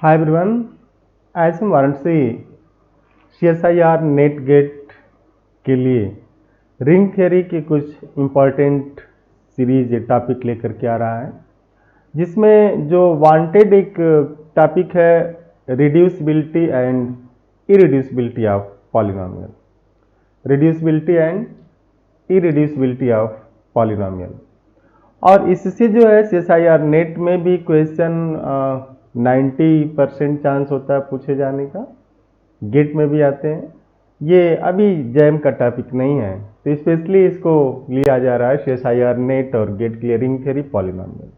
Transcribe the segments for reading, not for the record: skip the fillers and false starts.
Hi everyone, आज हम Varanasi CSIR NET gate के लिए रिंग थ्योरी के कुछ इम्पॉर्टेंट सीरीज टॉपिक लेकर के आ रहा है, जिसमें जो वांटेड एक टॉपिक है reducibility and irreducibility of polynomial. Reducibility and irreducibility of polynomial. और इससे जो है CSIR नेट में भी क्वेश्चन 90% चांस होता है पूछे जाने का, गेट में भी आते हैं। ये अभी जैम का टॉपिक नहीं है, तो स्पेशली इसको लिया जा रहा है CSIR नेट और गेट के लिए रिंग थ्योरी पॉलिनोमियल।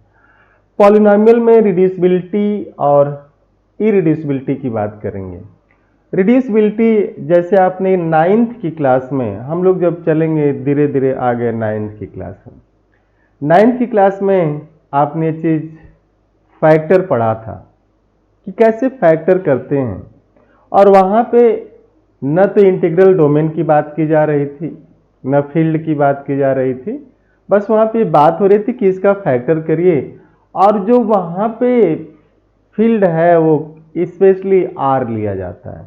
पॉलिनोमियल में रिड्यूसिबिलिटी और इरिड्यूसिबिलिटी की बात करेंगे। रिड्यूसिबिलिटी जैसे आपने 9th की क्लास में, हम लोग जब चलेंगे धीरे धीरे आगे 9th की क्लास में, 9th की क्लास में आपने ये चीज़ फैक्टर पढ़ा था कि कैसे फैक्टर करते हैं, और वहाँ पे न तो इंटीग्रल डोमेन की बात की जा रही थी, न फील्ड की बात की जा रही थी। बस वहाँ पे बात हो रही थी कि इसका फैक्टर करिए, और जो वहाँ पे फील्ड है वो स्पेशली आर लिया जाता है,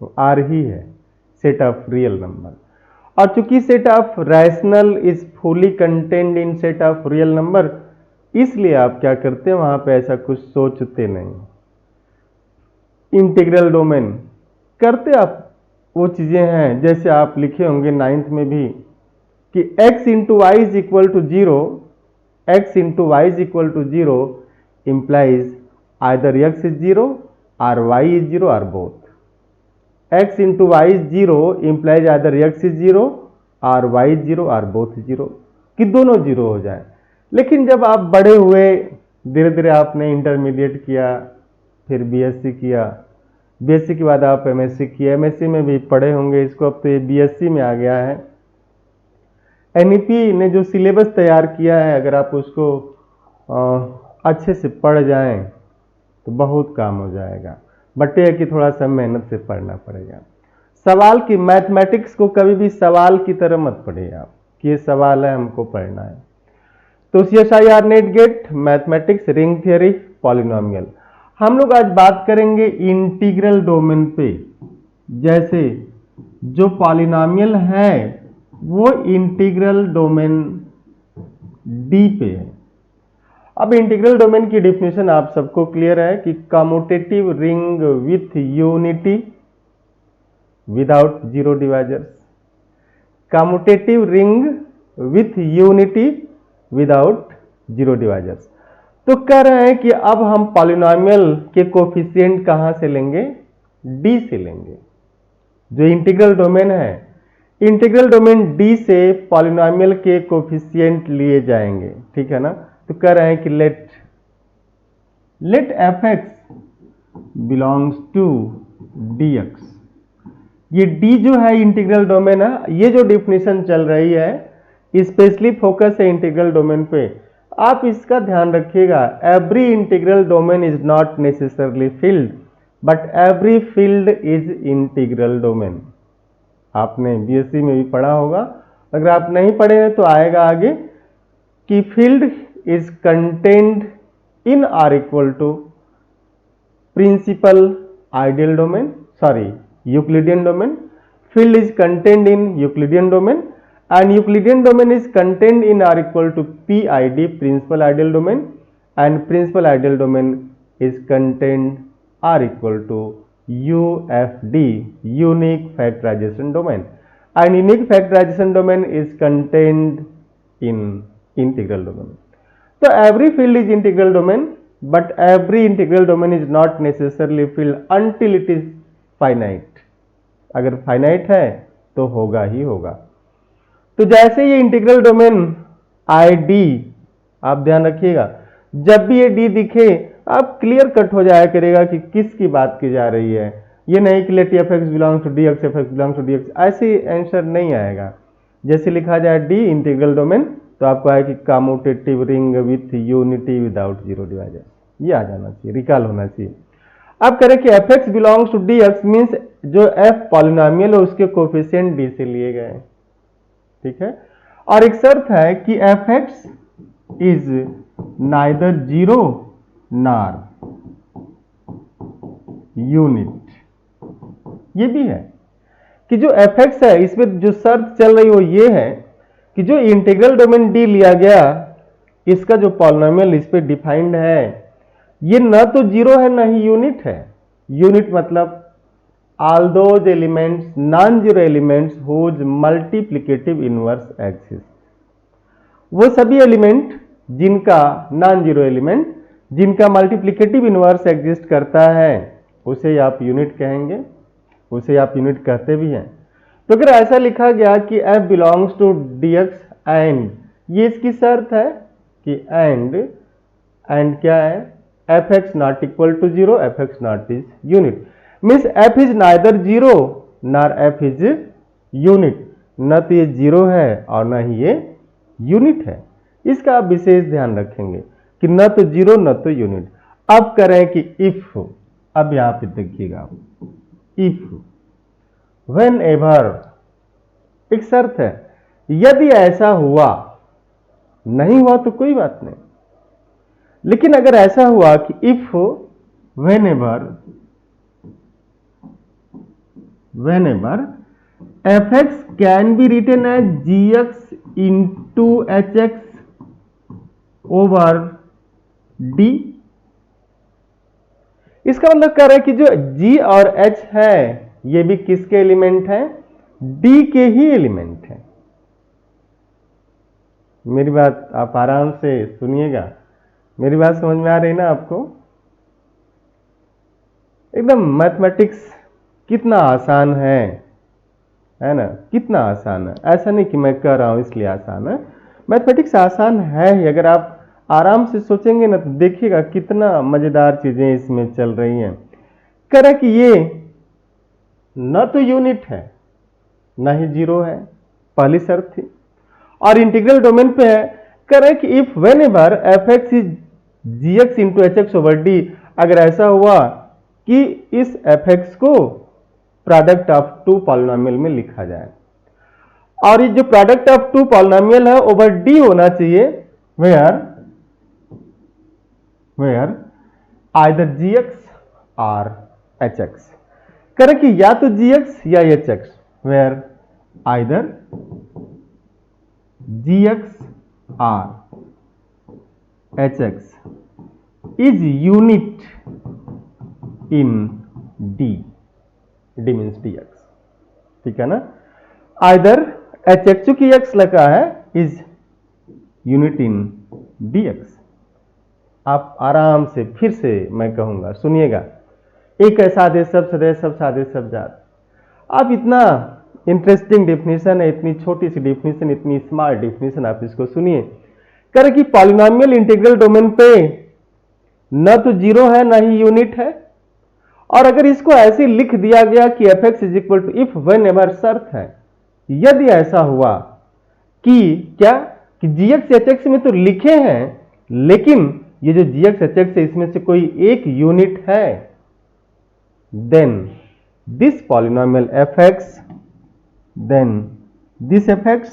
तो आर ही है, सेट ऑफ रियल नंबर। और चूंकि set of rational is fully contained in set of real number, इसलिए आप क्या करते हैं, वहां पे ऐसा कुछ सोचते नहीं। इंटीग्रल डोमेन करते आप वो चीजें हैं जैसे आप लिखे होंगे 9th में भी कि x into y is equal to zero, x into y is equal to zero implies either x is zero और y इज जीरो और both. x into y is zero implies either x is zero और y is zero और both zero, कि दोनों zero हो जाए। लेकिन जब आप बड़े हुए, धीरे धीरे आपने इंटरमीडिएट किया, फिर बीएससी किया, बीएससी के बाद आप एमएससी किया, एमएससी में भी पढ़े होंगे इसको, अब तो ये बीएससी में आ गया है। एनईपी ने जो सिलेबस तैयार किया है, अगर आप उसको अच्छे से पढ़ जाएं तो बहुत काम हो जाएगा, बट ये कि थोड़ा सा मेहनत से पढ़ना पड़ेगा। सवाल की मैथमेटिक्स को कभी भी सवाल की तरह मत पढ़िए आप कि ये सवाल है हमको पढ़ना है। तो CSIR NET GATE, mathematics, ring theory, polynomial. हम लोग आज बात करेंगे इंटीग्रल डोमेन पे। जैसे जो पॉलिनोमियल है वो इंटीग्रल डोमेन D पे है। अब इंटीग्रल डोमेन की डिफिनेशन आप सबको क्लियर है कि commutative ring with unity without zero divisors. Commutative ring with unity without zero divisors. तो कह रहे हैं कि अब हम पॉलिनोमियल के कोफिशिएंट कहां से लेंगे? D से लेंगे। जो इंटीग्रल डोमेन है, इंटीग्रल डोमेन D से पॉलिनोमियल के कोफिशिएंट लिए जाएंगे, ठीक है ना। तो कह रहे हैं कि let fx belongs to dx। ये D जो है इंटीग्रल डोमेन है, ये जो डिफिनेशन चल रही है स्पेशली फोकस है इंटीग्रल डोमेन पे। आप इसका ध्यान रखिएगा, every integral domain is not necessarily field, but every field is integral domain. आपने बीएससी में भी पढ़ा होगा, अगर आप नहीं पढ़े हैं तो आएगा आगे कि field is contained in R equal to principal ideal domain, sorry Euclidean domain. Field is contained in Euclidean domain and Euclidean domain is contained in R equal to PID, principal ideal domain, and principal ideal domain is contained R equal to UFD, unique factorization domain, and unique factorization domain is contained in integral domain. So every field is integral domain, but every integral domain is not necessarily field until it is finite. अगर finite है तो होगा ही होगा। तो जैसे ये integral domain ID, आप ध्यान रखिएगा, जब भी ये D दिखे आप क्लियर कट हो जाया करेगा कि किसकी बात की जा रही है। ये नहीं कि let fx belongs to dx, fx belongs to dx, ऐसे आंसर नहीं आएगा। जैसे लिखा जाए D इंटीग्रल डोमेन, तो आपको आएगा कि commutative ring with unity without zero divisor, ये आ जाना चाहिए, रिकॉल होना चाहिए। अब करें कि fx belongs to dx means जो f पॉलिनोमियल है उसके कोफिशिएंट D से लिए गए, ठीक है। और एक शर्त है कि fx इज नाइदर जीरो नार यूनिट। ये भी है कि जो fx है इसमें जो शर्त चल रही वो ये है कि जो इंटीग्रल डोमेन D लिया गया इसका जो पॉलिनोमियल इस पे डिफाइंड है ये न तो जीरो है न ही यूनिट है। यूनिट मतलब all those elements non zero elements whose multiplicative inverse exist. वो सभी एलिमेंट जिनका नॉन जीरो एलिमेंट जिनका मल्टीप्लिकेटिव इनवर्स एग्जिस्ट करता है उसे आप यूनिट कहेंगे, उसे आप यूनिट कहते भी हैं। तो अगर ऐसा लिखा गया कि f बिलोंग्स टू dx एंड ये इसकी शर्त है कि एंड क्या है fx not equal to zero, fx not is unit means f is neither zero nor f is unit. न तो ये जीरो है और न ही ये यूनिट है। इसका आप विशेष ध्यान रखेंगे कि न तो जीरो न तो यूनिट। अब करें कि इफ, अब यहां पे देखिएगा इफ व्हेन एवर, एक शर्त है यदि ऐसा हुआ, नहीं हुआ तो कोई बात नहीं, लेकिन अगर ऐसा हुआ कि if whenever fx can be written as gx into hx over d, इसका मतलब कह रहा है कि जो g और h है ये भी किसके एलिमेंट हैं, d के ही एलिमेंट हैं। मेरी बात आप आराम से सुनिएगा, मेरी बात समझ में आ रही ना आपको। एकदम मैथमेटिक्स कितना आसान है ना, कितना आसान है। ऐसा नहीं कि मैं कह रहा हूं इसलिए आसान है, मैथमेटिक्स आसान है ही। अगर आप आराम से सोचेंगे ना तो देखिएगा कितना मजेदार चीजें इसमें चल रही हैं। कह रहा कि ये न तो यूनिट है न ही जीरो है, पहली शर्त थी, और इंटीग्रल डोमेन पे है। कह रहे कि if whenever f x is g x into h x over D, अगर ऐसा हुआ कि इस एफ एक्स को प्रोडक्ट ऑफ टू पॉलिनोमियल में लिखा जाए और ये जो प्रोडक्ट ऑफ टू पॉलिनोमियल है ओवर डी होना चाहिए, वेयर आइदर जी एक्स और एच एक्स। करे कि या तो जी एक्स या h x, where either g x और h x is unit in D, D means D x, ठीक है ना। आइदर एच एक्स, चूंकि एक्स लगा है, is unit in D x. आप आराम से फिर से मैं कहूंगा, सुनिएगा। एक है सादे सब सदैव सब सादे सब जात। आप इतना इंटरेस्टिंग डेफिनेशन है, इतनी छोटी सी डेफिनेशन, इतनी स्मार्ट डेफिनेशन, आप इसको सुनिए। करे कि पॉलिनोमियल इंटीग्रल डोमेन पे न तो जीरो है न ही यूनिट है, और अगर इसको ऐसे लिख दिया गया कि f x is equal to if whenever, शर्त है यदि ऐसा हुआ कि क्या कि जी एक्स एच एक्स में तो लिखे हैं, लेकिन ये जो जी एक्स एच एक्स है इसमें से कोई एक यूनिट है, then this polynomial f x, then this fx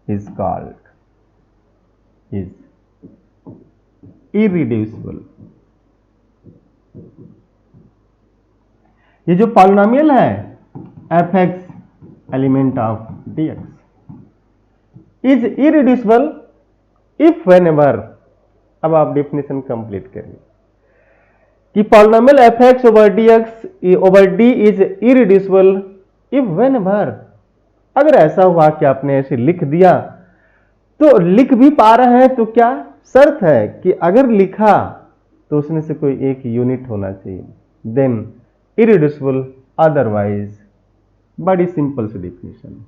is called is irreducible। ये जो पॉलिनोमियल है fx element of dx is irreducible if whenever, अब आप डेफिनेशन कंप्लीट करिए कि polynomial fx over dx over d is irreducible if whenever, अगर ऐसा हुआ कि आपने ऐसे लिख दिया तो लिख भी पा रहे हैं, तो क्या शर्त है कि अगर लिखा तो उसमें से कोई एक यूनिट होना चाहिए, देन इरिड्यूसिबल, अदरवाइज। बड़ी सिंपल सी डेफिनेशन,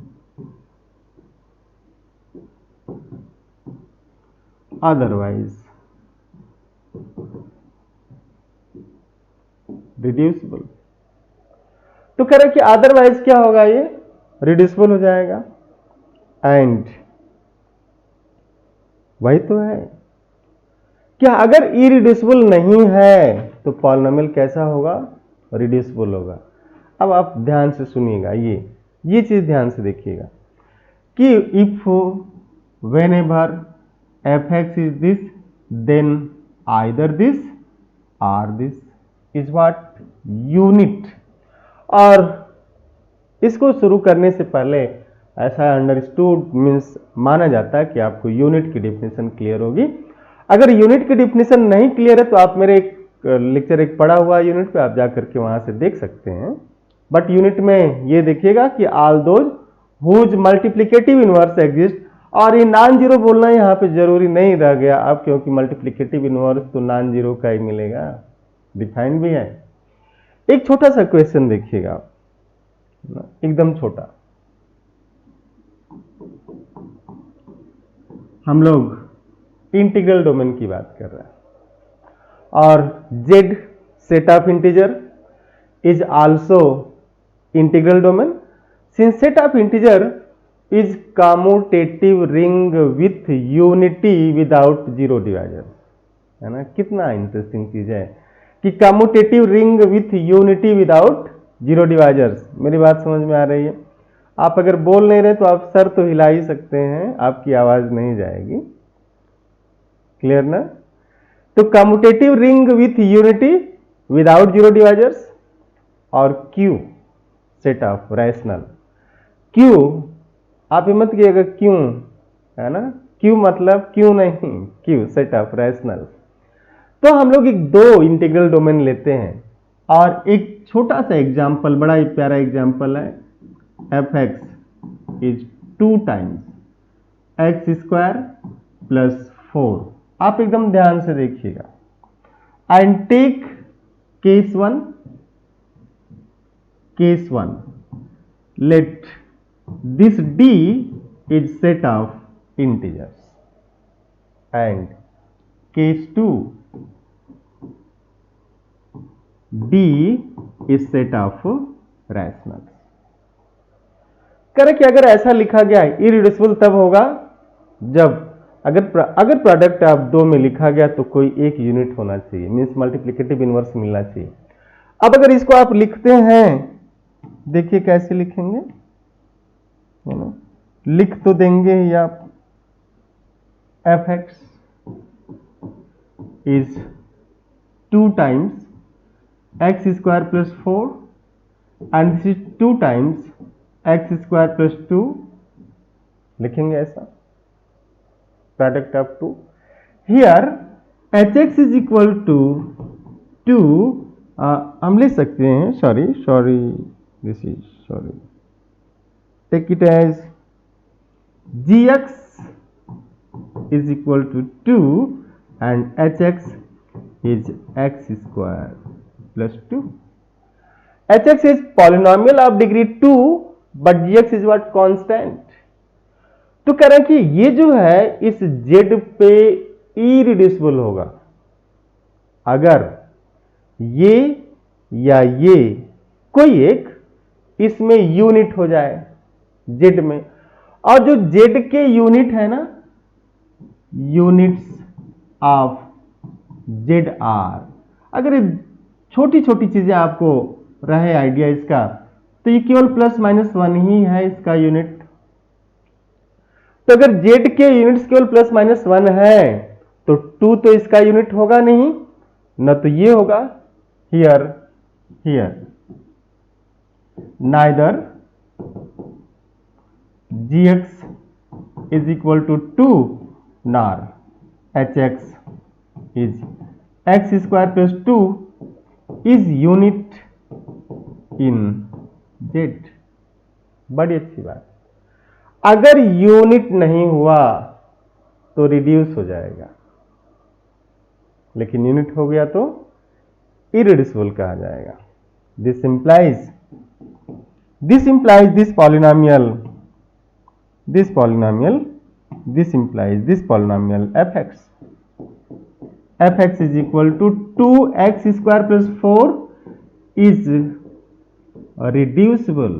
अदरवाइज रिड्यूसिबल। तो कह रहे कि अदरवाइज क्या होगा, ये रिड्यूसिबल हो जाएगा, एंड वही तो है क्या अगर इरिड्यूसिबल नहीं है तो पॉलिनोमियल कैसा होगा, रिड्यूसिबल होगा। अब आप ध्यान से सुनिएगा, ये चीज ध्यान से देखिएगा कि if whenever f x is this, then either this और दिस, इज व्हाट, यूनिट। और इसको शुरू करने से पहले ऐसा अंडरस्टूड मीन्स माना जाता है कि आपको यूनिट की डेफिनेशन क्लियर होगी। अगर यूनिट की डेफिनेशन नहीं क्लियर है तो आप मेरे एक लेक्चर एक पढ़ा हुआ यूनिट पे आप जा करके वहां से देख सकते हैं। बट यूनिट में ये देखिएगा कि all those whose multiplicative inverse exist, और ये नॉन जीरो बोलना यहाँ पे जरूरी नहीं रह गया अब, क्योंकि मल्टीप्लिकेटिव इनवर्स तो नॉन जीरो का ही मिलेगा, डिफाइन भी है। एक छोटा सा क्वेश्चन देखिएगा, एकदम छोटा। हम लोग इंटीग्रल डोमेन की बात कर रहे हैं और z set of integer is also integral domain since set of integer is commutative ring with unity without zero divisor, है ना। कितना इंटरेस्टिंग चीज है कि commutative ring with unity without zero divisors. मेरी बात समझ में आ रही है? आप अगर बोल नहीं रहे तो आप सर तो हिला ही सकते हैं, आपकी आवाज नहीं जाएगी। क्लियर ना? तो commutative ring with unity without zero divisors और क्यू सेट ऑफ रैशनल। क्यू आप हिम्मत कीजिएगा, क्यों, है ना। क्यू मतलब क्यों नहीं, क्यू सेट ऑफ रैशनल। तो हम लोग एक दो इंटीग्रल डोमेन लेते हैं और एक छोटा सा एग्जाम्पल, बड़ा ही प्यारा एग्जाम्पल है, f x is 2 times x square plus 4। आप एकदम ध्यान से देखिएगा and take case one let this d is set of integers and case 2 d is set of rationals। करें कि अगर ऐसा लिखा गया है इरिड्यूसिबल तब होगा जब अगर प्रोडक्ट आप दो में लिखा गया तो कोई एक यूनिट होना चाहिए, मीन्स मल्टीप्लिकेटिव इनवर्स मिलना चाहिए। अब अगर इसको आप लिखते हैं, देखिए कैसे लिखेंगे, लिख तो देंगे ही आप, f x is 2 times x square plus 4 and this is 2 times x square plus 2, लिखेंगे ऐसा product of 2। Here h x is equal to 2, हम लिख सकते हैं, sorry this is sorry, take it as gx is equal to 2 and hx is x square plus 2. hx is polynomial of degree 2 but gx is what, constant। तो कह रहे हैं कि ये जो है इस z पे इरिड्यूसिबल होगा अगर ये या ये कोई एक इसमें यूनिट हो जाए z में, और जो z के यूनिट है ना, यूनिट्स ऑफ z आर, अगर छोटी छोटी चीजें आपको रहे आइडिया इसका, तो ये केवल प्लस माइनस 1 ही है इसका यूनिट। तो अगर z के यूनिट्स केवल प्लस माइनस 1 है तो 2 तो इसका यूनिट होगा नहीं, न तो ये होगा, here neither gx is equal to 2 nor hx is x square plus 2 is unit in z। बड़ी अच्छी बात, अगर यूनिट नहीं हुआ तो रिड्यूस हो जाएगा, लेकिन यूनिट हो गया तो इरिड्यूसिबल कहा जाएगा। This implies this polynomial fx is equal to 2x square plus 4 is reducible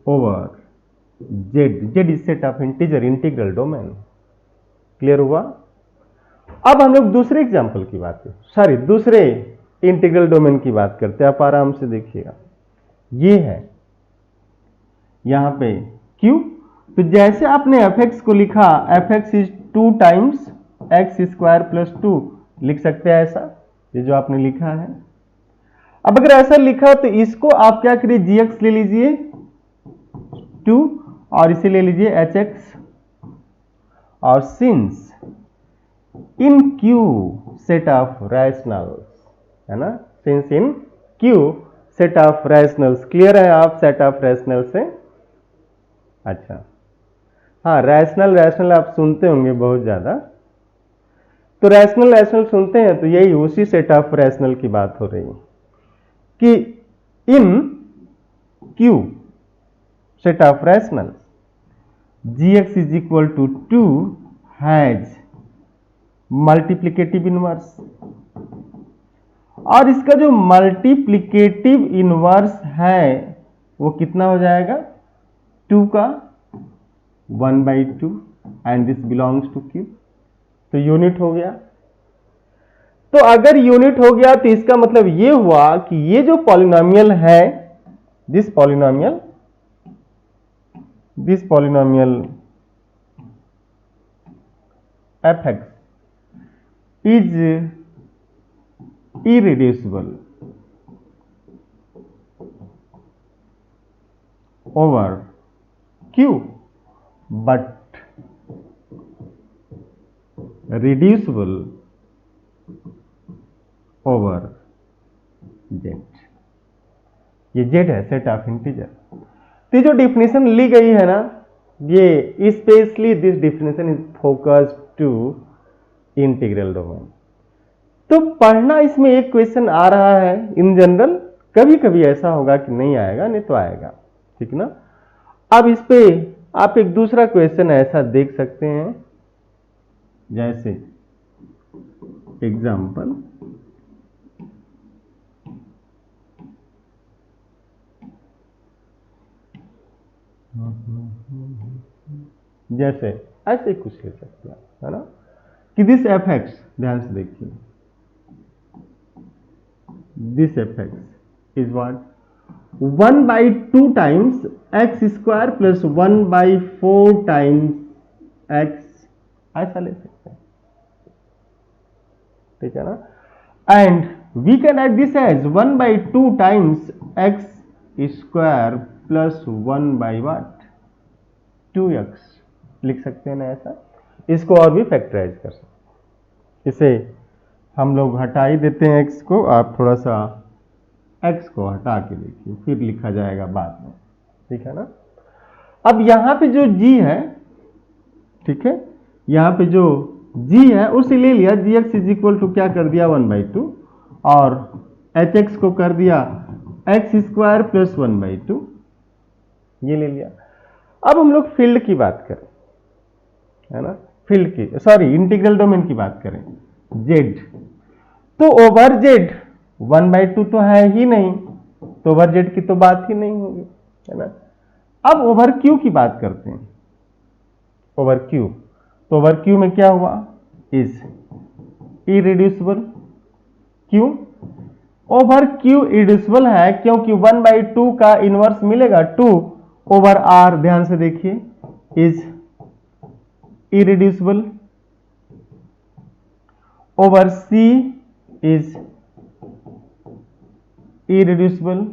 over z is set of integer integral domain। Clear हुआ? अब हम लोग दूसरे एग्जाम्पल की बात करें, दूसरे इंटीग्रल डोमेन की बात करते हैं। आप आराम से देखिएगा, ये है यहां पे q, तो जैसे आपने fx को लिखा, fx is 2 times x square plus 2, लिख सकते हैं ऐसा, ये जो आपने लिखा है। अब अगर ऐसा लिखा तो इसको आप क्या करिए, gx ले लीजिए 2 और इसे ले लीजिए hx, और since in Q set of rationals, है ना, since in Q set of rationals, clear है आप सेट ऑफ रैशनल से? अच्छा, हाँ, रैशनल रैशनल आप सुनते होंगे बहुत ज्यादा, तो रैशनल रैशनल सुनते हैं तो यही उसी सेट ऑफ रैशनल की बात हो रही है कि in Q set of rational gx is equal to 2 has multiplicative inverse, और इसका जो मल्टीप्लिकेटिव इनवर्स है वो कितना हो जाएगा, 2 का 1/2, and this belongs to Q, तो यूनिट हो गया। तो अगर यूनिट हो गया तो इसका मतलब ये हुआ कि ये जो पॉलिनोमियल है, this polynomial fx is irreducible over Q but reducible over Z। ये Z है, सेट ऑफ इंटीजर। तो ये जो डिफिनेशन ली गई है ना, ये specially this definition is focused to integral domain. तो पढ़ना इसमें एक क्वेश्चन आ रहा है इन जनरल, कभी कभी ऐसा होगा कि नहीं आएगा, नहीं तो आएगा, ठीक ना। अब इस पे आप एक दूसरा क्वेश्चन ऐसा देख सकते हैं, जैसे एग्जाम्पल जैसे ऐसे कुछ ले सकते हैं, है ना, कि दिस fx, ध्यान से देखिए, this fx is what 1/2 times x square plus 1/4 times x, ऐसा ले सकते हैं, ठीक है ना। And we can write this as 1/2 times x square plus 1/2x, लिख सकते हैं ना ऐसा। इसको और भी फैक्टराइज कर सकते हैं, इसे हम लोग हटा ही देते हैं x को, आप थोड़ा सा x को हटा के देखिए, फिर लिखा जाएगा बाद में, ठीक है ना। अब यहां पे जो g है, ठीक है, यहां पे जो g है उसे ले लिया, gx इज इक्वल टू क्या कर दिया 1/2, और hx को कर दिया x स्क्वायर प्लस 1/2, ये ले लिया। अब हम लोग फील्ड की बात करें, है ना, फील्ड की, सॉरी इंटीग्रल डोमेन की बात करें, z, तो ओवर z 1/2 तो है ही नहीं, तो ओवर z की तो बात ही नहीं होगी, है ना। अब ओवर q की बात करते हैं, ओवर q, तो ओवर q में क्या हुआ, इज इरिड्यूसिबल, क्यों ओवर q इरिड्यूसिबल है, क्योंकि 1/2 का इनवर्स मिलेगा 2 ओवर r, ध्यान से देखिए, is irreducible over C is irreducible,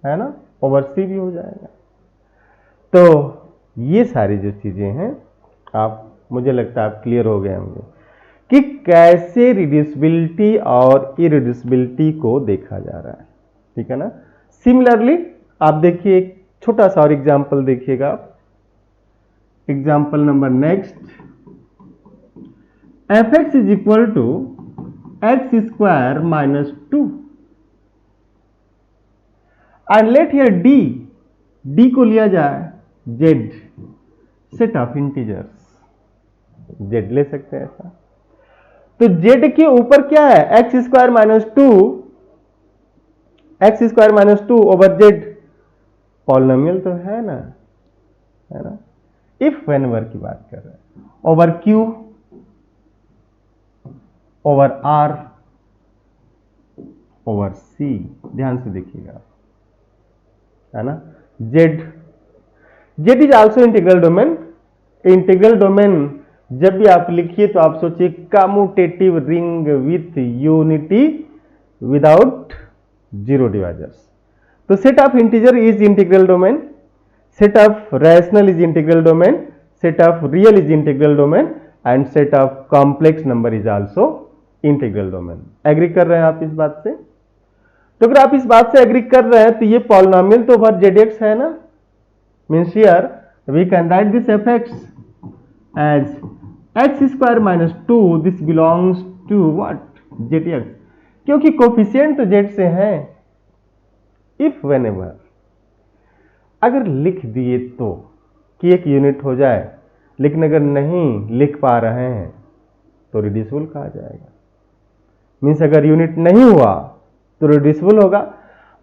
है ना, ओवर C भी हो जाएगा। तो ये सारी जो चीजें हैं, आप, मुझे लगता है आप क्लियर हो गए होंगे कि कैसे रिड्यूसिबिलिटी और इरिड्यूसिबिलिटी को देखा जा रहा है, ठीक है ना। सिमिलरली आप देखिए एक छोटा सा और एग्जांपल देखिएगा, example number next, fx is equal to x square minus 2, and let here d को लिया जाए z, set of integers, z ले सकते हैं ऐसा। तो z के ऊपर क्या है, x square minus 2, x square minus 2 over z, polynomial तो है ना, है ना, इफ व्हेनेवर की बात कर रहे हैं, over q over r over c, ध्यान से देखिएगा, है ना। z is also integral domain, integral domain जब भी आप लिखिए तो आप सोचिए commutative ring with unity without zero divisors. तो set of integer is integral domain, set of rational is integral domain, set of real is integral domain and set of complex number is also integral domain। Agree कर रहे हैं आप इस बात से? तो अगर आप इस बात से एग्री कर रहे हैं तो ये पॉलिनोमियल तो ओवर जेड है ना, means here we can write this f x as x square minus two, this belongs to what Z x, क्योंकि कोफिशिएंट तो जेड से है। इफ वेन एवर अगर लिख दिए तो कि एक यूनिट हो जाए, लेकिन अगर नहीं लिख पा रहे हैं तो रिड्यूसिबल कहा जाएगा। मीन्स अगर यूनिट नहीं हुआ तो रिड्यूसिबल होगा।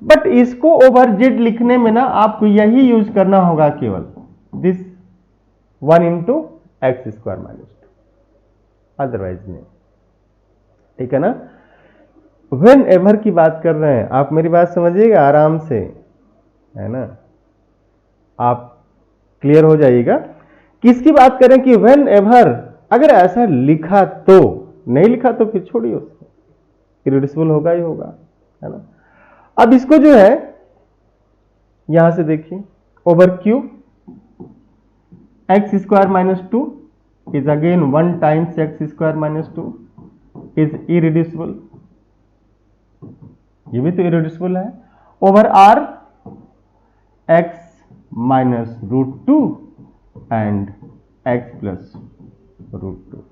बट इसको ओवर जेड लिखने में ना आपको यही यूज करना होगा, केवल this 1 into X square minus to, otherwise नहीं। ठीक है ना? व्हेन एवर की बात कर रहे हैं, आप मेरी बात समझिएगा आराम से, है ना, आप क्लियर हो जाइएगा। किसकी बात करें कि व्हेन एवर अगर ऐसा लिखा तो, नहीं लिखा तो फिर छोड़िए उसको, इरिड्यूसिबल होगा ही होगा, है ना। अब इसको जो है यहां से देखिए, over Q x square minus two is again 1 times x square minus two is irreducible, ये भी तो इरिड्यूसिबल है। Over R x minus root two and x plus root two,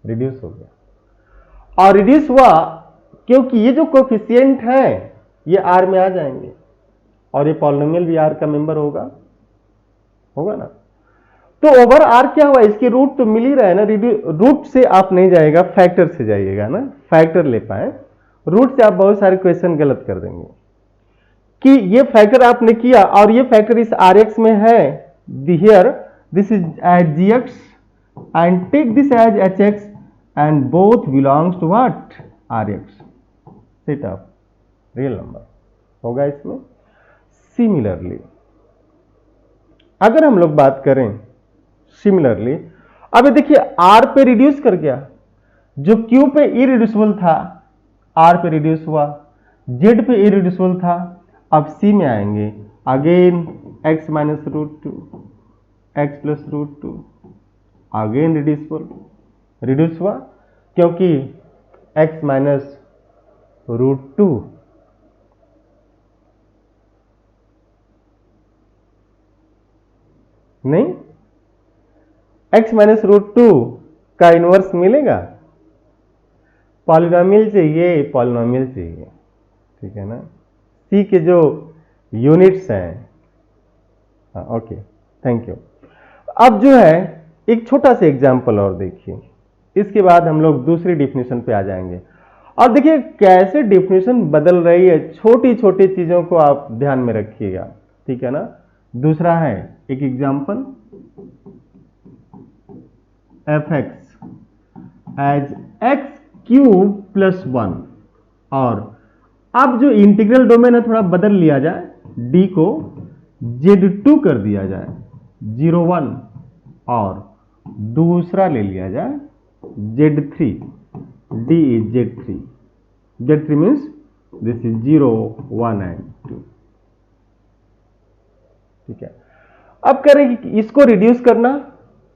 reduce हो गया। और रिड्यूस हुआ क्योंकि ये जो कोफिशिएंट है ये आर में आ जाएंगे और ये पॉलिनोमियल भी आर का मेंबर होगा, होगा ना। तो ओवर आर क्या हुआ, इसके रूट तो मिल ही रहा है ना। रूट से आप नहीं जाएगा, फैक्टर से जाइएगा ना, फैक्टर ले पाए। रूट से आप बहुत सारे क्वेश्चन गलत कर देंगे कि ये फैक्टर आपने किया और ये फैक्टर इस आर एक्स में है, here this is as g x and take this as h x and both belongs to what R x, set of real number होगा इसमें। सिमिलरली अगर हम लोग बात करें सिमिलरली, अब देखिए आर पे रिड्यूस कर गया, जो क्यू पे इरिड्यूसिबल था आर पे रिड्यूस हुआ, जेड पे इरिड्यूसिबल था, अब सी में आएंगे again x minus root two x plus root two, again reducible, reduce हुआ क्योंकि एक्स माइनस रूट टू नहीं, एक्स माइनस रूट टू का इनवर्स मिलेगा, पॉलिनोमियल चाहिए, पॉलिनोमियल चाहिए, ठीक है ना। सी के जो यूनिट्स हैं, हाँ ओके थैंक यू। अब जो है एक छोटा सा एग्जांपल और देखिए, इसके बाद हम लोग दूसरी डिफिनेशन पे आ जाएंगे। और देखिए कैसे डिफिनेशन बदल रही है, छोटी छोटी चीजों को आप ध्यान में रखिएगा, ठीक है ना। दूसरा है एक example, f x as x cube plus 1, और अब जो इंटीग्रल डोमेन है थोड़ा बदल लिया जाए, डी को Z2 कर दिया जाए 0 1, और दूसरा ले लिया जाए Z3, D is Z3, Z3 means this is 0 1 and 2, ठीक है। अब करें कि इसको रिड्यूस करना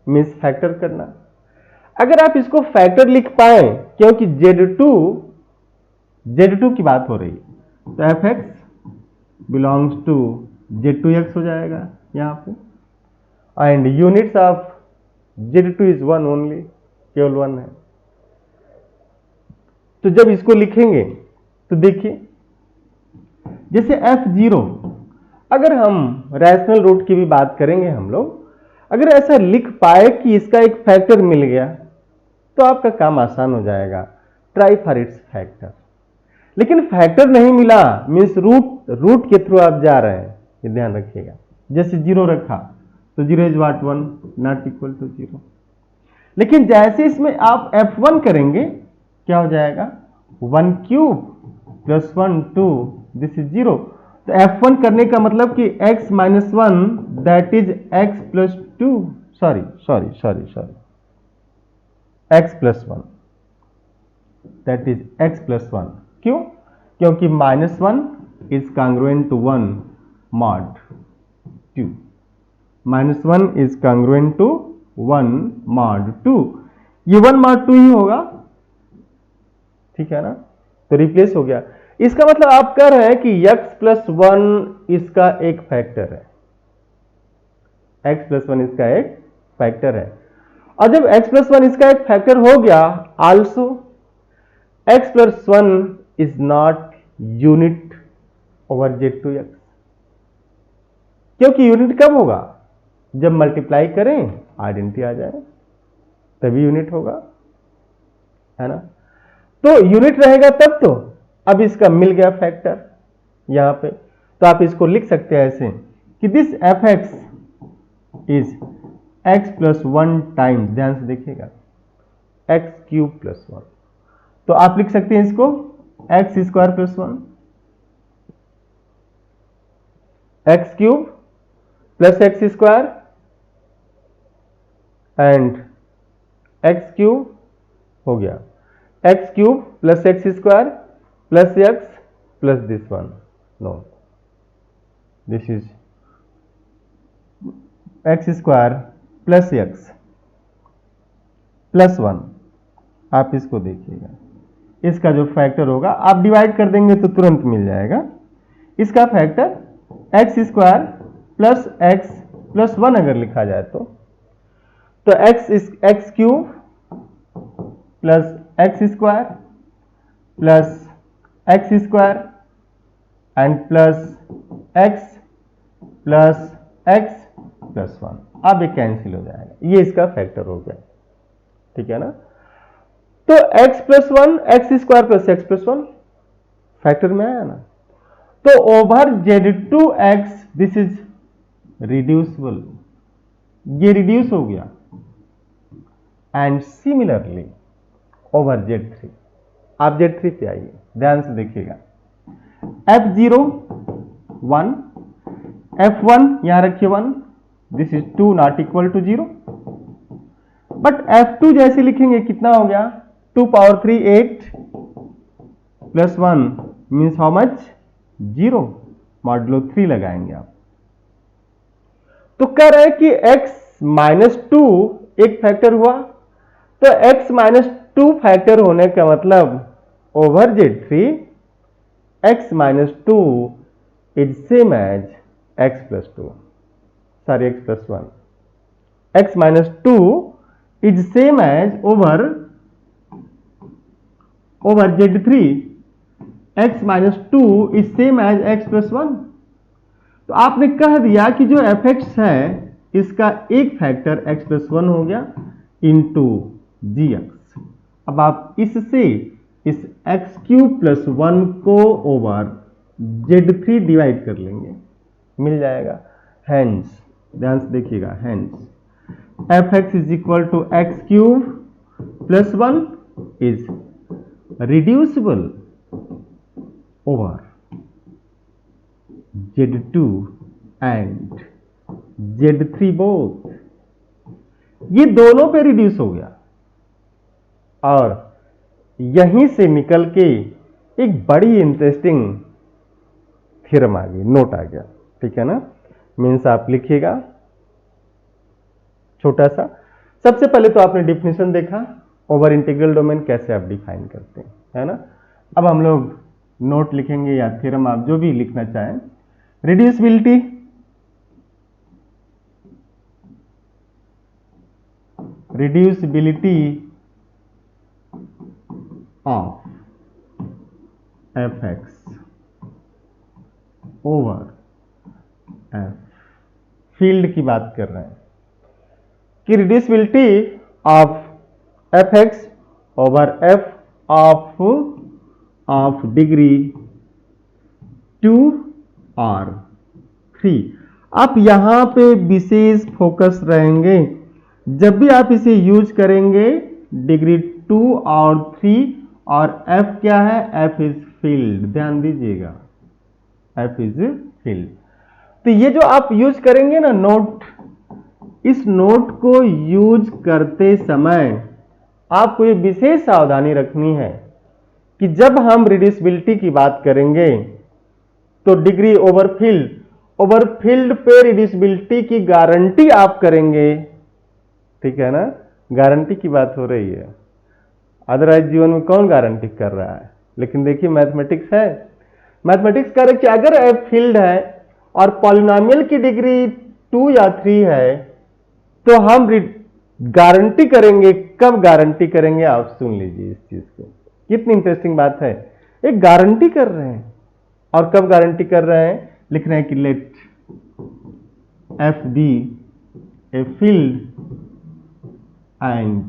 मीन्स फैक्टर करना। अगर आप इसको फैक्टर लिख पाए, क्योंकि Z2 की बात हो रही है, तो F x belongs to Z2x हो जाएगा यहां पे, and units of Z2 is 1 only, केवल 1 है। तो जब इसको लिखेंगे तो देखिए जैसे F0, अगर हम रैशनल रूट की भी बात करेंगे हम लोग, अगर ऐसा लिख पाए कि इसका एक फैक्टर मिल गया तो आपका काम आसान हो जाएगा, ट्राई फॉर इट्स फैक्टर। लेकिन फैक्टर नहीं मिला मीन्स रूट के थ्रू आप जा रहे हैं, ये ध्यान रखिएगा। जैसे 0 रखा तो 0 is what 1 not equal to 0, लेकिन जैसे इसमें आप F1 करेंगे क्या हो जाएगा 1 क्यूब प्लस 1 2, दिस इज 0। तो F1 करने का मतलब कि x minus 1 that is x plus 2, x plus one, that is x plus one. क्यों? क्योंकि -1 is congruent to 1 mod 2, -1 is congruent to 1 mod 2, ये 1 mod 2 ही होगा, ठीक है ना। तो रिप्लेस हो गया। इसका मतलब आप कह रहे हैं कि x प्लस वन इसका एक फैक्टर है, x प्लस वन इसका एक फैक्टर है। और जब x प्लस वन इसका एक फैक्टर हो गया, also x plus one is not unit over z2x, क्योंकि यूनिट कब होगा? जब मल्टीप्लाई करें आइडेंटिटी आ जाए तभी यूनिट होगा, है ना। तो यूनिट रहेगा तब तो। अब इसका मिल गया फैक्टर यहां पे, तो आप इसको लिख सकते हैं ऐसे कि this fx is x plus one times, ध्यान से देखिएगा, एक्स क्यूब प्लस वन। तो आप लिख सकते हैं इसको x square plus one, x cube plus x square and x cube हो गया, x cube plus x square plus x plus this one, no, this is x square plus x plus one. आप इसको देखिएगा, इसका जो factor होगा आप divide कर देंगे तो तुरंत मिल जाएगा। इसका factor x square plus x plus one अगर लिखा जाए तो x cube plus x square plus x square and plus x plus one, अब ये कैंसिल हो जाएगा, ये इसका फैक्टर हो गया, ठीक है ना। तो x plus one x square plus x plus one factor में आया ना, तो over z2x this is reducible, ये रिड्यूस हो गया, एंड सिमिलरली ओवर z3, आप z3 पे आइए, ध्यान से देखिएगा, f0 1, f1 यहां रखिए 1, this is 2 not equal to 0, but f2 जैसे लिखेंगे कितना हो गया, 2 power 3 8 plus 1 means how much 0, modulo 3 लगाएंगे आप। तो कह रहे हैं कि x माइनस 2 एक फैक्टर हुआ, तो x माइनस 2 फैक्टर होने का मतलब over z3 x minus 2 is same as x plus 2, sorry x plus 1, x minus 2 is same as over z3 x minus 2 is same as x plus 1। तो आपने कह दिया कि जो fx है इसका एक फैक्टर x प्लस 1 हो गया इंटू gx। अब आप इससे इस x क्यूब प्लस 1 को ओवर z3 डिवाइड कर लेंगे, मिल जाएगा। हेंस, ध्यान से देखिएगा, hence fx is equal to x cube plus 1 इज reducible over z2 and z3 both, ये दोनों पे रिड्यूस हो गया, और यहीं से निकल के एक बड़ी इंटरेस्टिंग थ्योरम आ गई, नोट आ गया, ठीक है ना। मीन्स आप लिखिएगा छोटा सा, सबसे पहले तो आपने डिफिनेशन देखा, ओवर इंटीग्रल डोमेन कैसे आप डिफाइन करते हैं, है ना। अब हम लोग नोट लिखेंगे या थ्योरम, आप जो भी लिखना चाहें। Reducibility, of fx over f, field की बात कर रहे हैं कि reducibility of fx over f of degree 2 और 3। आप यहां पे विशेष फोकस रहेंगे, जब भी आप इसे यूज करेंगे डिग्री 2 और 3, और f क्या है, f इज फील्ड, ध्यान दीजिएगा, f इज फील्ड। तो ये जो आप यूज करेंगे ना नोट, इस नोट को यूज करते समय आपको ये विशेष सावधानी रखनी है कि जब हम रिड्यूसिबिलिटी की बात करेंगे तो डिग्री ओवरफिल्ड पे रिड्यूसिबिलिटी की गारंटी आप करेंगे, ठीक है ना, गारंटी की बात हो रही है। अदरवाइज जीवन में कौन गारंटी कर रहा है। लेकिन देखिए मैथमेटिक्स है, मैथमेटिक्स कह रहे कि अगर एफ फील्ड है और पॉलिनोमियल की डिग्री 2 या 3 है तो हम गारंटी करेंगे। कब गारंटी करेंगे आप सुन लीजिए इस चीज को, कितनी इंटरेस्टिंग बात है। एक गारंटी कर रहे हैं, और कब गारंटी कर रहे हैं, लिख रहे हैं कि let f be a field and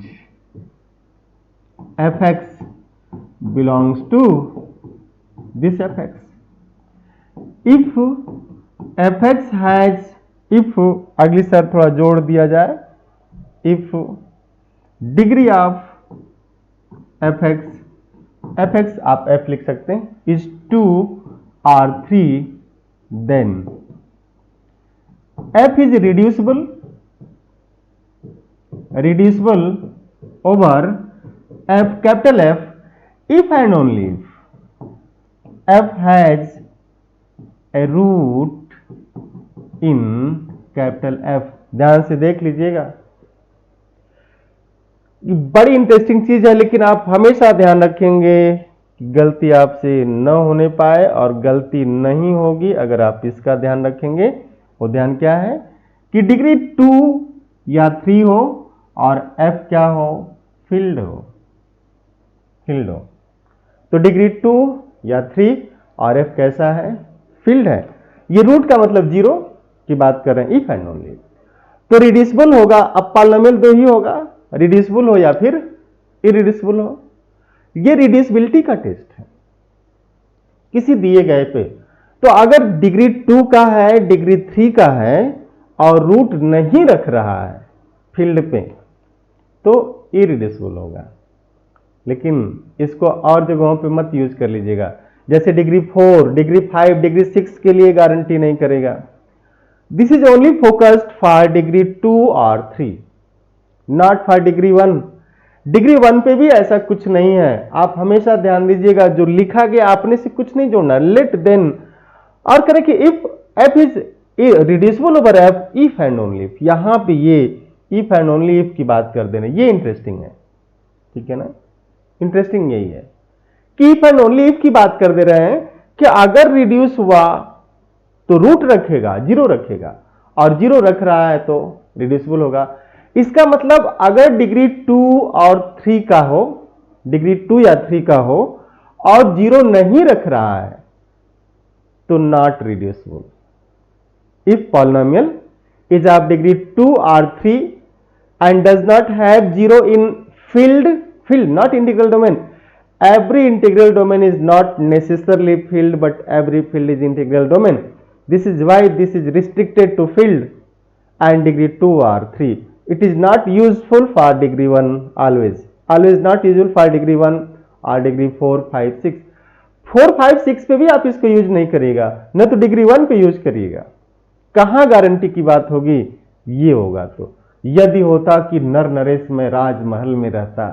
f x belongs to this f x if f x has, if अगली शर्त थोड़ा जोड़ दिया जाए, if degree of f x आप एफ लिख सकते हैं, is 2 or 3, then f is reducible over f capital F if and only if f has a root in capital F। ध्यान से देख लीजिएगा, बड़ी इंटरेस्टिंग चीज है, लेकिन आप हमेशा ध्यान रखेंगे कि गलती आपसे न होने पाए, और गलती नहीं होगी अगर आप इसका ध्यान रखेंगे। वो ध्यान क्या है कि डिग्री 2 या 3 हो और f क्या हो, फील्ड हो। तो डिग्री 2 या 3 और f कैसा है, फील्ड है। ये रूट का मतलब 0 की बात कर रहे हैं, इफ एंड ओनली। तो रिड्यूसिबल होगा, अब पॉलिनोमियल 2 ही होगा, रिड्यूसिबल हो या फिर इरिड्यूसिबल हो। ये रिड्यूसिबिलिटी का टेस्ट है किसी दिए गए पे। तो अगर डिग्री 2 का है, डिग्री 3 का है और रूट नहीं रख रहा है फील्ड पे, तो इरिड्यूसिबल होगा। लेकिन इसको और जगहों पे मत यूज कर लीजिएगा, जैसे डिग्री 4, डिग्री 5, डिग्री 6 के लिए गारंटी नहीं करेगा। This is only focused for degree 2 और 3, नॉट फॉर डिग्री 1। डिग्री 1 पे भी ऐसा कुछ नहीं है। आप हमेशा ध्यान दीजिएगा, जो लिखा गया आपने से कुछ नहीं जोड़ना, लेट देन, और करें कि if F is reducible over F if and only if. यहां पे ये इफ एंड ओनली इफ की बात कर देना, ये इंटरेस्टिंग है, ठीक है ना। इंटरेस्टिंग यही है कि इफ एंड ओनली इफ की बात कर दे रहे हैं कि अगर रिड्यूस हुआ तो रूट रखेगा, 0 रखेगा, और 0 रख रहा है तो रिड्यूसिबल होगा। इसका मतलब अगर डिग्री 2 और 3 का हो, डिग्री 2 या 3 का हो और 0 नहीं रख रहा है तो not reducible. If polynomial is of degree 2 और 3 and does not have 0 in field not integral domain. Every integral domain is not necessarily field but every field is integral domain. This is why this is restricted to field and degree 2 or 3. It is not useful for degree 1 always not useful for degree 1 or degree 4, 5, 6। 4, 5, 6 पे भी आप इसको use नहीं करिएगा, न तो degree 1 पे use करिएगा। कहां गारंटी की बात होगी, ये होगा तो यदि होता कि नर नरेश में राजमहल में रहता,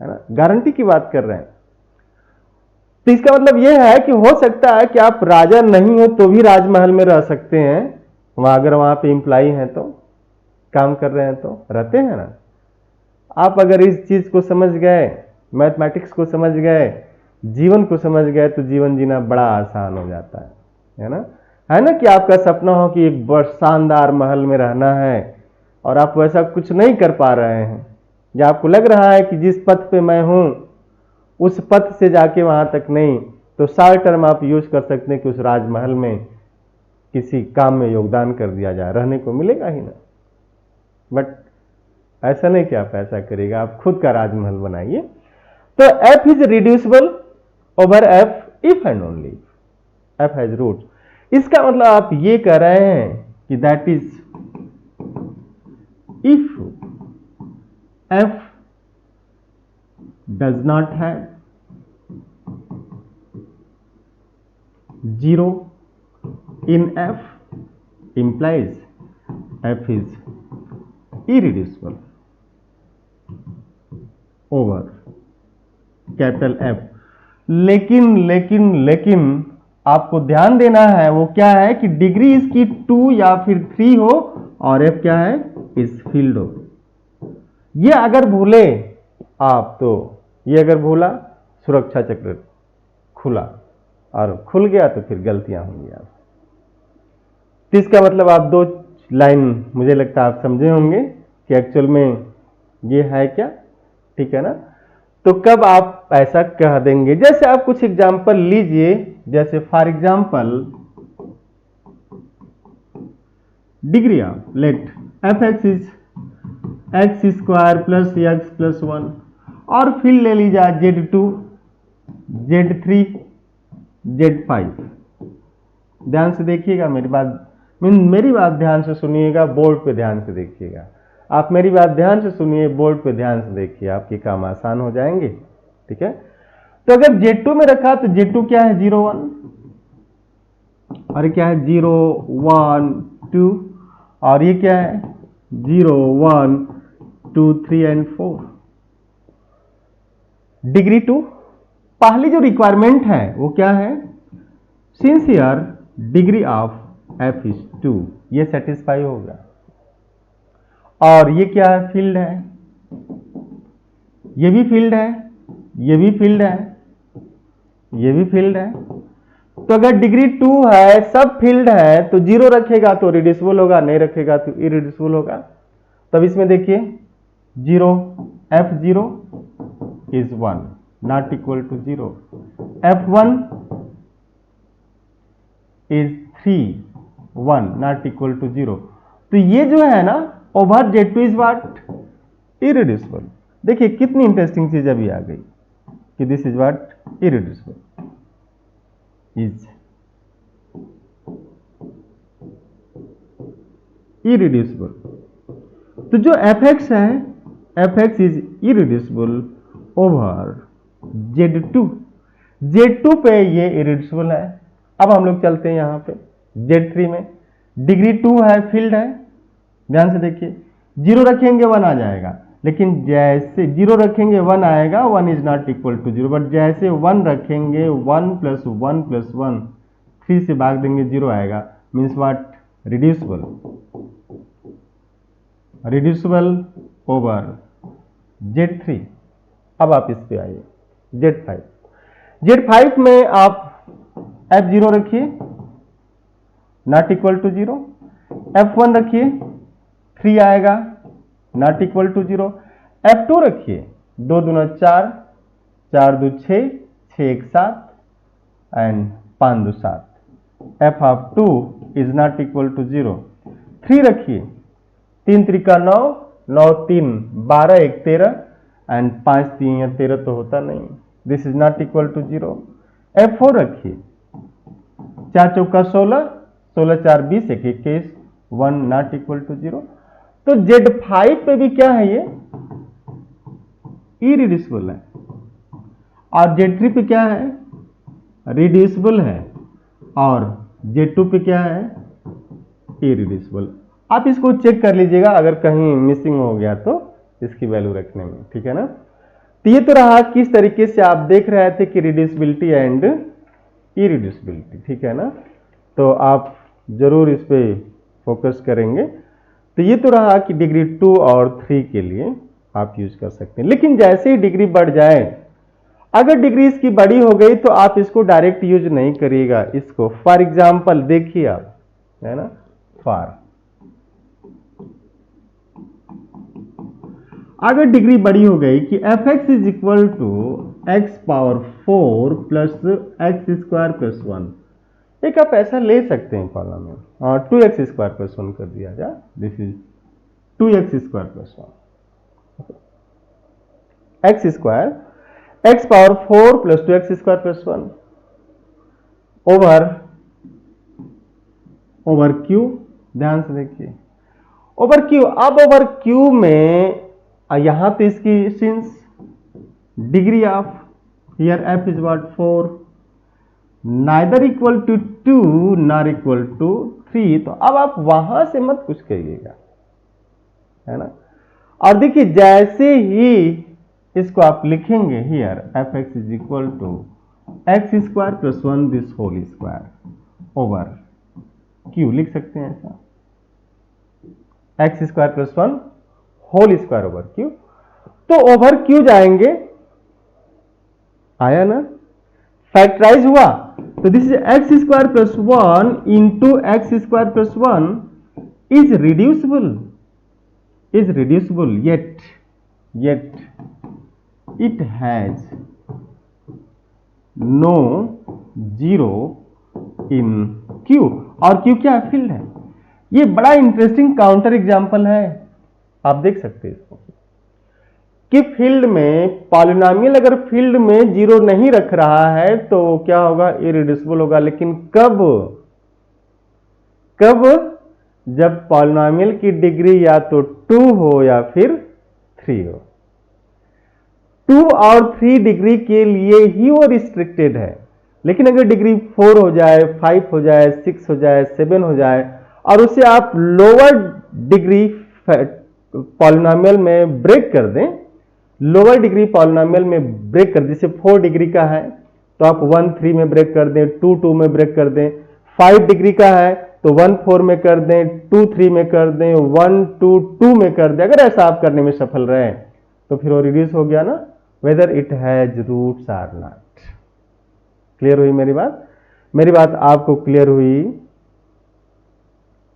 है ना, गारंटी की बात कर रहे हैं। तो इसका मतलब यह है कि हो सकता है कि आप राजा नहीं हो तो भी राजमहल में रह सकते हैं, वहां अगर वहां पे इंप्लाई हैं तो, काम कर रहे हैं तो रहते हैं ना। आप अगर इस चीज को समझ गए, मैथमेटिक्स को समझ गए, जीवन को समझ गए, तो जीवन जीना बड़ा आसान हो जाता है ना। है ना कि आपका सपना हो कि एक बड़ा शानदार महल में रहना है और आप वैसा कुछ नहीं कर पा रहे हैं, या आपको लग रहा है कि जिस पथ पे मैं हूं उस पथ से जाके वहां तक नहीं, तो शॉर्ट टर्म आप यूज कर सकते हैं कि उस राजमहल में किसी काम में योगदान कर दिया जाए, रहने को मिलेगा ही ना। बट ऐसा नहीं कि आप ऐसा करिएगा, आप खुद का राजमहल बनाइए। तो f is reducible over f if and only f has root. इसका मतलब आप ये कह रहे हैं कि that is if f does not have 0 in f implies f is irreducible over capital F. लेकिन लेकिन लेकिन आपको ध्यान देना है वो क्या है कि डिग्री इसकी 2 या फिर 3 हो और एफ क्या है, इस फील्ड हो। ये अगर भूले आप तो ये अगर भूला सुरक्षा चक्र खुला और खुल गया तो फिर गलतियां होंगी आप। तो इसका मतलब आप दो लाइन मुझे लगता है आप समझे होंगे कि एक्चुअल में ये है क्या, ठीक है ना। तो कब आप ऐसा कह देंगे, जैसे आप कुछ एग्जाम्पल लीजिए, जैसे for example degree of let f x is x square plus x plus 1 और फिर ले लीजिए Z2 Z3 Z5। ध्यान से देखिएगा मेरी बात ध्यान से सुनिएगा, बोर्ड पे ध्यान से देखिएगा। आप मेरी बात ध्यान से सुनिए, बोर्ड पे ध्यान से देखिए, आपके काम आसान हो जाएंगे, ठीक है। तो अगर Z2 में रखा तो Z2 क्या है 0 1 और क्या है 0 1 2 और ये क्या है 0 1 2 3 एंड 4। डिग्री 2 पहली जो रिक्वायरमेंट है वो क्या है, since here degree of f is 2, ये सेटिस्फाई होगा। और ये क्या है, फील्ड है, ये भी फील्ड है, ये भी फील्ड है, ये भी फील्ड है। तो अगर डिग्री 2 है, सब फील्ड है, तो 0 रखेगा तो रिड्यूसिबल होगा, नहीं रखेगा तो इरिड्यूसिबल होगा। तब इसमें देखिए 0 f0 is 1 not equal to 0, f1 is 3 1 not equal to 0। तो ये जो है ना over Z2 is what, irreducible. देखिए कितनी इंटरेस्टिंग चीज अभी आ गई कि this is what irreducible is irreducible. तो जो fx है, fx is irreducible over Z2। Z2 पे ये इरिड्यूसिबल है। अब हम लोग चलते हैं यहां पे Z3 में, डिग्री 2 है, फील्ड है, ध्यान से देखिए। 0 रखेंगे 1 आ जाएगा, लेकिन जैसे 0 रखेंगे 1 आएगा, 1 इज नॉट इक्वल टू 0। बट जैसे 1 रखेंगे 1 प्लस 1 प्लस 1 3 से भाग देंगे 0 आएगा, means what, reducible, reducible over Z3। अब आप इस पे आइए Z5। Z5 में आप f0 रखिए नॉट इक्वल टू 0, f1 रखिए 3 आएगा नॉट इक्वल टू 0, f2 रखिए 2 दूना 4 4 2 6 6 1 7 and 5 2 7, f of 2 is not equal to 0। 3 रखिए 3 त्रिका 9 9 3 12 1 13 एंड 5 3 13 तो होता नहीं, this is not equal to 0। f4 रखिए 4 चौका 16 16 4 20 1 21 1 नॉट इक्वल टू 0। तो Z5 पे भी क्या है, ये इरिड्यूसिबल है, और Z3 पे क्या है, रिड्यूसिबल है, और Z2 पे क्या है, इरिड्यूसिबल। आप इसको चेक कर लीजिएगा अगर कहीं मिसिंग हो गया तो इसकी वैल्यू रखने में, ठीक है ना। तो ये तो रहा किस तरीके से आप देख रहे थे कि रिड्यूसिबिलिटी एंड इरिड्यूसिबिलिटी, ठीक है ना। तो आप जरूर इस पे फोकस करेंगे। तो ये तो रहा कि डिग्री 2 और 3 के लिए आप यूज कर सकते हैं। लेकिन जैसे ही डिग्री बढ़ जाए, अगर डिग्री इसकी बड़ी हो गई तो आप इसको डायरेक्ट यूज नहीं करिएगा, इसको फॉर एग्जाम्पल देखिए आप, है ना, फॉर अगर डिग्री बड़ी हो गई कि fx is equal to x power 4 plus x square plus 1, एक आप ऐसा ले सकते हैं कॉलम में, और 2x स्क्वायर प्लस 1 कर दिया जाए, this is 2x square plus 1, x square x power 4 plus 2x square plus 1 over Q. ध्यान से देखिए ओवर क्यू। अब ओवर क्यू में यहां तो इसकी since degree of here f is what 4 neither equal to 2 not equal to 3। तो अब आप वहां से मत कुछ करिएगा, है ना। और देखिए जैसे ही इसको आप लिखेंगे here F x is equal to X square plus 1 this whole square over Q लिख सकते हैं ऐसा, X square plus 1 whole square over Q. तो ओवर क्यू जाएंगे, आया ना, फैक्टराइज हुआ, तो this is x square plus 1 into X square plus 1 is reducible yet it has no zero in Q, और Q क्या है, फील्ड है। ये बड़ा इंटरेस्टिंग काउंटर एग्जांपल है, आप देख सकते हैं इसको कि फील्ड में पॉलिनोमियल अगर फील्ड में जीरो नहीं रख रहा है तो क्या होगा, इरिड्यूसिबल होगा। लेकिन कब जब पॉलिनोमियल की डिग्री या तो 2 हो या फिर 3 हो। 2 और 3 डिग्री के लिए ही वो रिस्ट्रिक्टेड है, लेकिन अगर डिग्री 4 हो जाए, 5 हो जाए, 6 हो जाए, 7 हो जाए और उसे आप लोअर डिग्री पॉलिनोमियल में ब्रेक कर दें, लोअर डिग्री पॉलिनोमियल में ब्रेक कर दें, जैसे 4 डिग्री का है तो आप 1 3 में ब्रेक कर दें, 2 2 में ब्रेक कर दें, 5 डिग्री का है तो 1 4 में कर दें, 2 3 में कर दें, 1 2 2 में कर दें। अगर ऐसा आप करने में सफल रहे तो फिर वो रिड्यूस हो गया ना, whether it has roots are not. Clear हुई मेरी बात? मेरी बात आपको क्लियर हुई?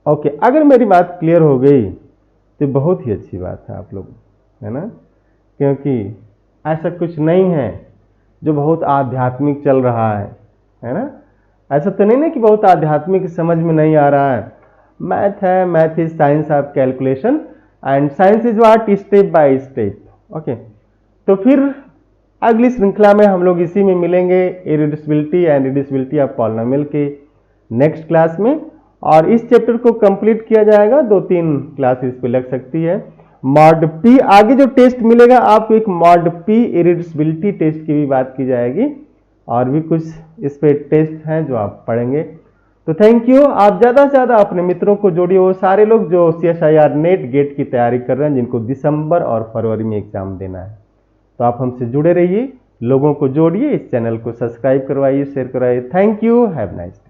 ओके, अगर मेरी बात क्लियर हो गई तो बहुत ही अच्छी बात है आप लोग, है ना, क्योंकि ऐसा कुछ नहीं है जो बहुत आध्यात्मिक चल रहा है ना। ऐसा तो नहीं ना कि बहुत आध्यात्मिक समझ में नहीं आ रहा है। मैथ है, math is science of calculation and science is what, step by step. Okay, तो फिर अगली श्रृंखला में हम लोग इसी में मिलेंगे, इरिड्यूसिबिलिटी एंड रिड्यूसिबिलिटी ऑफ पॉलिनोमियल के नेक्स्ट क्लास में, और इस चैप्टर को कंप्लीट किया जाएगा, 2-3 क्लास इस पे लग सकती है। मॉड पी, आगे जो टेस्ट मिलेगा आपको एक मॉड पी इरिड्यूसिबिलिटी टेस्ट की भी बात की जाएगी, और भी कुछ इस पे टेस्ट हैं जो आप पढ़ेंगे। तो थैंक यू। आप ज़्यादा से ज़्यादा अपने मित्रों को जोड़िए, वो सारे लोग जो CSIR नेट गेट की तैयारी कर रहे हैं, जिनको दिसंबर और फरवरी में एग्जाम देना है। तो आप हमसे जुड़े रहिए, लोगों को जोड़िए, इस चैनल को सब्सक्राइब करवाइए, शेयर करवाइए। Thank you, have nice day.